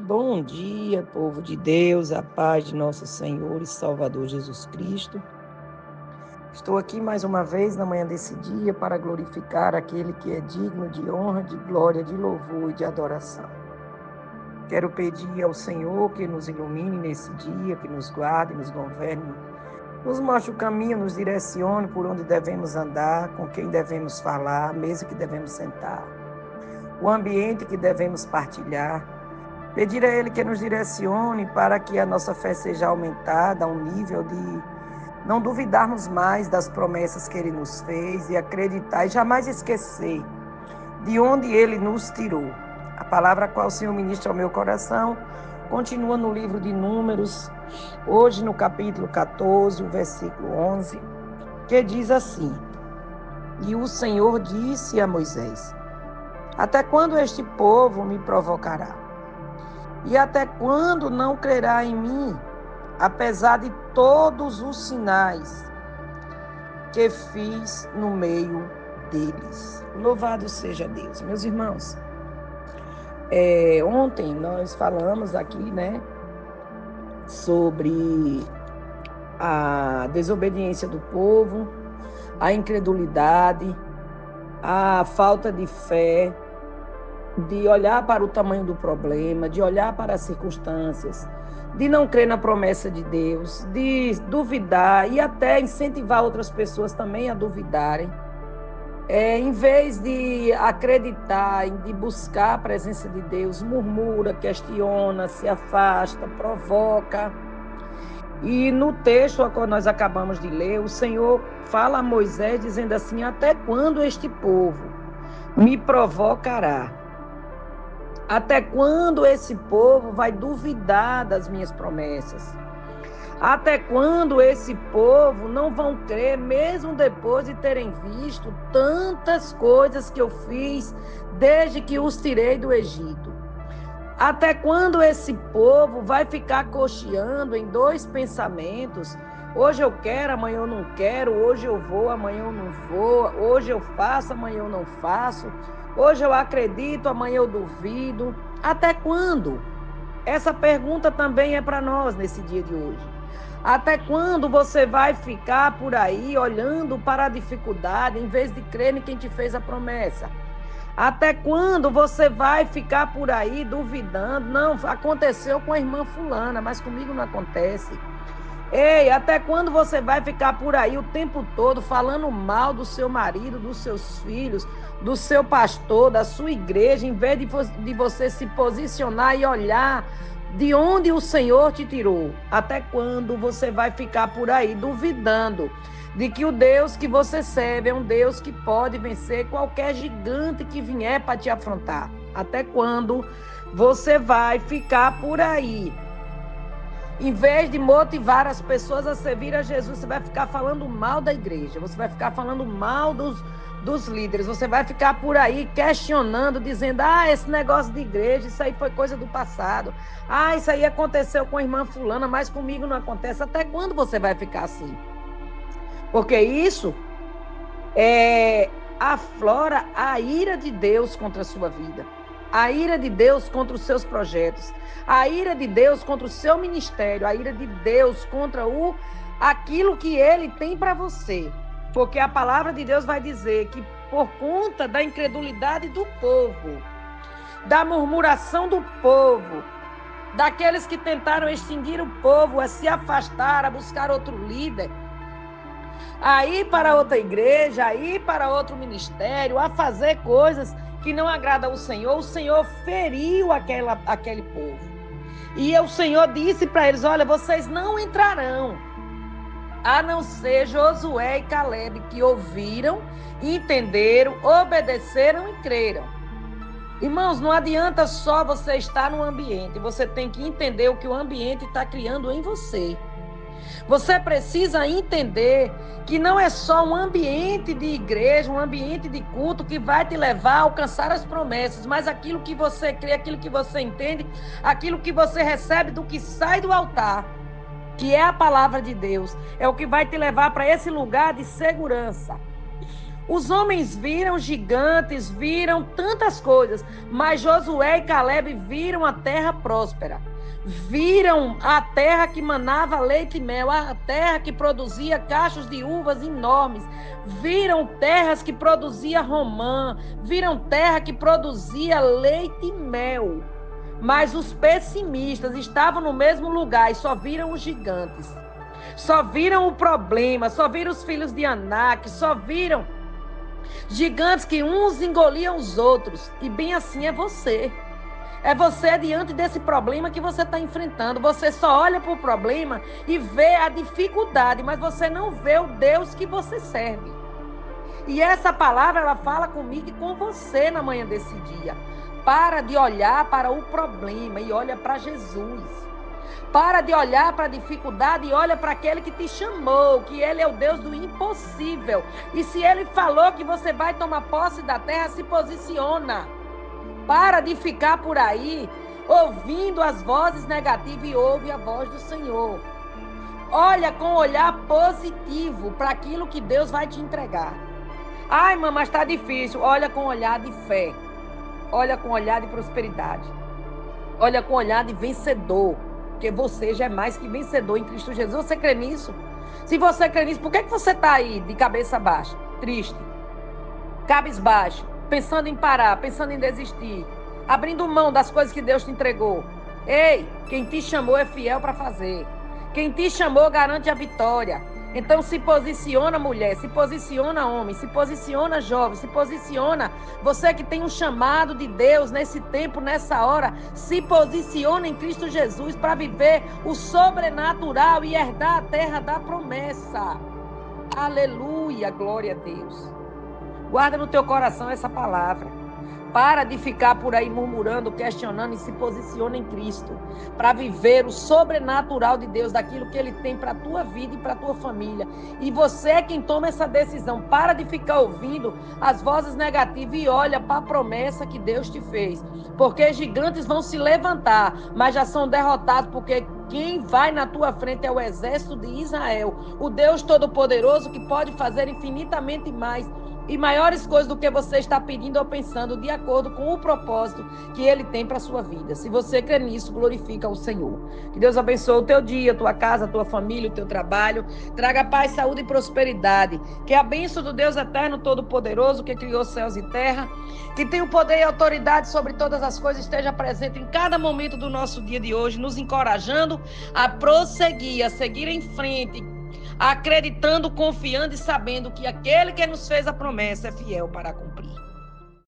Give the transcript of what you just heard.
Bom dia, povo de Deus, a paz de nosso Senhor e Salvador Jesus Cristo. Estou aqui mais uma vez na manhã desse dia para glorificar aquele que é digno de honra, de glória, de louvor e de adoração. Quero pedir ao Senhor que nos ilumine nesse dia, que nos guarde, nos governe, nos mostre o caminho, nos direcione por onde devemos andar, com quem devemos falar, a mesa que devemos sentar, o ambiente que devemos partilhar. Pedir a Ele que nos direcione para que a nossa fé seja aumentada a um nível de não duvidarmos mais das promessas que Ele nos fez e acreditar e jamais esquecer de onde Ele nos tirou. A palavra a qual o Senhor ministra ao meu coração continua no livro de Números, hoje no capítulo 14, o versículo 11, que diz assim: E o Senhor disse a Moisés: Até quando este povo me provocará? E até quando não crerá em mim, apesar de todos os sinais que fiz no meio deles? Louvado seja Deus. Meus irmãos, ontem nós falamos aqui, sobre a desobediência do povo, a incredulidade, a falta de fé, de olhar para o tamanho do problema, de olhar para as circunstâncias, de não crer na promessa de Deus, de duvidar e até incentivar outras pessoas também a duvidarem. Em vez de acreditar, de buscar a presença de Deus, murmura, questiona, se afasta, provoca. E no texto a qual nós acabamos de ler, o Senhor fala a Moisés dizendo assim: até quando este povo me provocará? Até quando esse povo vai duvidar das minhas promessas? Até quando esse povo não vão crer, mesmo depois de terem visto tantas coisas que eu fiz desde que os tirei do Egito? Até quando esse povo vai ficar cocheando em dois pensamentos? Hoje eu quero, amanhã eu não quero. Hoje eu vou, amanhã eu não vou. Hoje eu faço, amanhã eu não faço. Hoje eu acredito, amanhã eu duvido. Até quando? Essa pergunta também é para nós nesse dia de hoje. Até quando você vai ficar por aí olhando para a dificuldade em vez de crer em quem te fez a promessa? Até quando você vai ficar por aí duvidando? Não, aconteceu com a irmã fulana, mas comigo não acontece. Ei, até quando você vai ficar por aí o tempo todo falando mal do seu marido, dos seus filhos, do seu pastor, da sua igreja, em vez de você se posicionar e olhar de onde o Senhor te tirou? Até quando você vai ficar por aí duvidando de que o Deus que você serve é um Deus que pode vencer qualquer gigante que vier para te afrontar? Até quando você vai ficar por aí? Em vez de motivar as pessoas a servir a Jesus, você vai ficar falando mal da igreja, você vai ficar falando mal dos líderes, você vai ficar por aí questionando, dizendo: esse negócio de igreja, isso aí foi coisa do passado. Isso aí aconteceu com a irmã fulana, mas comigo não acontece. Até quando você vai ficar assim? Porque isso aflora a ira de Deus contra a sua vida, a ira de Deus contra os seus projetos, a ira de Deus contra o seu ministério, a ira de Deus contra aquilo que Ele tem para você. Porque a palavra de Deus vai dizer que por conta da incredulidade do povo, da murmuração do povo, daqueles que tentaram extinguir o povo, a se afastar, a buscar outro líder, a ir para outra igreja, a ir para outro ministério, a fazer coisas que não agradam ao Senhor, o Senhor feriu aquele povo. E o Senhor disse para eles: olha, vocês não entrarão, a não ser Josué e Caleb, que ouviram, entenderam, obedeceram e creram. Irmãos, não adianta só você estar no ambiente, você tem que entender o que o ambiente está criando em você. Você precisa entender que não é só um ambiente de igreja, um ambiente de culto que vai te levar a alcançar as promessas, mas aquilo que você crê, aquilo que você entende, aquilo que você recebe do que sai do altar, que é a palavra de Deus, é o que vai te levar para esse lugar de segurança. Os homens viram gigantes, viram tantas coisas, mas Josué e Caleb viram a terra próspera. Viram a terra que manava leite e mel, a terra que produzia cachos de uvas enormes. Viram terras que produzia romã, viram terra que produzia leite e mel. Mas os pessimistas estavam no mesmo lugar e só viram os gigantes. Só viram o problema, só viram os filhos de Anak, só viram gigantes que uns engoliam os outros. E bem assim é você. É você diante desse problema que você está enfrentando. Você só olha para o problema e vê a dificuldade, mas você não vê o Deus que você serve. E essa palavra, ela fala comigo e com você na manhã desse dia. Para de olhar para o problema e olha para Jesus. Para de olhar para a dificuldade e olha para aquele que te chamou, que ele é o Deus do impossível. E se ele falou que você vai tomar posse da terra, se posiciona. Para de ficar por aí ouvindo as vozes negativas e ouve a voz do Senhor. Olha com um olhar positivo para aquilo que Deus vai te entregar. Ai, mamãe, está difícil. Olha com um olhar de fé. Olha com um olhar de prosperidade. Olha com um olhar de vencedor. Porque você já é mais que vencedor em Cristo Jesus. Você crê nisso? Se você crê nisso, por que você está aí de cabeça baixa? Triste. Cabisbaixo. Pensando em parar, pensando em desistir. Abrindo mão das coisas que Deus te entregou. Ei, quem te chamou é fiel para fazer. Quem te chamou garante a vitória. Então se posiciona, mulher, se posiciona, homem, se posiciona, jovem, se posiciona. Você que tem um chamado de Deus nesse tempo, nessa hora, se posiciona em Cristo Jesus para viver o sobrenatural e herdar a terra da promessa. Aleluia, glória a Deus. Guarda no teu coração essa palavra. Para de ficar por aí murmurando, questionando e se posiciona em Cristo para viver o sobrenatural de Deus, daquilo que Ele tem para a tua vida e para a tua família. E você é quem toma essa decisão. Para de ficar ouvindo as vozes negativas e olha para a promessa que Deus te fez. Porque gigantes vão se levantar, mas já são derrotados, porque quem vai na tua frente é o exército de Israel, o Deus Todo-Poderoso que pode fazer infinitamente mais e maiores coisas do que você está pedindo ou pensando, de acordo com o propósito que Ele tem para a sua vida. Se você crê nisso, glorifica o Senhor. Que Deus abençoe o teu dia, a tua casa, a tua família, o teu trabalho. Traga paz, saúde e prosperidade. Que a bênção do Deus eterno, todo-poderoso, que criou céus e terra, que tem o poder e autoridade sobre todas as coisas, esteja presente em cada momento do nosso dia de hoje, nos encorajando a prosseguir, a seguir em frente, acreditando, confiando e sabendo que aquele que nos fez a promessa é fiel para cumprir.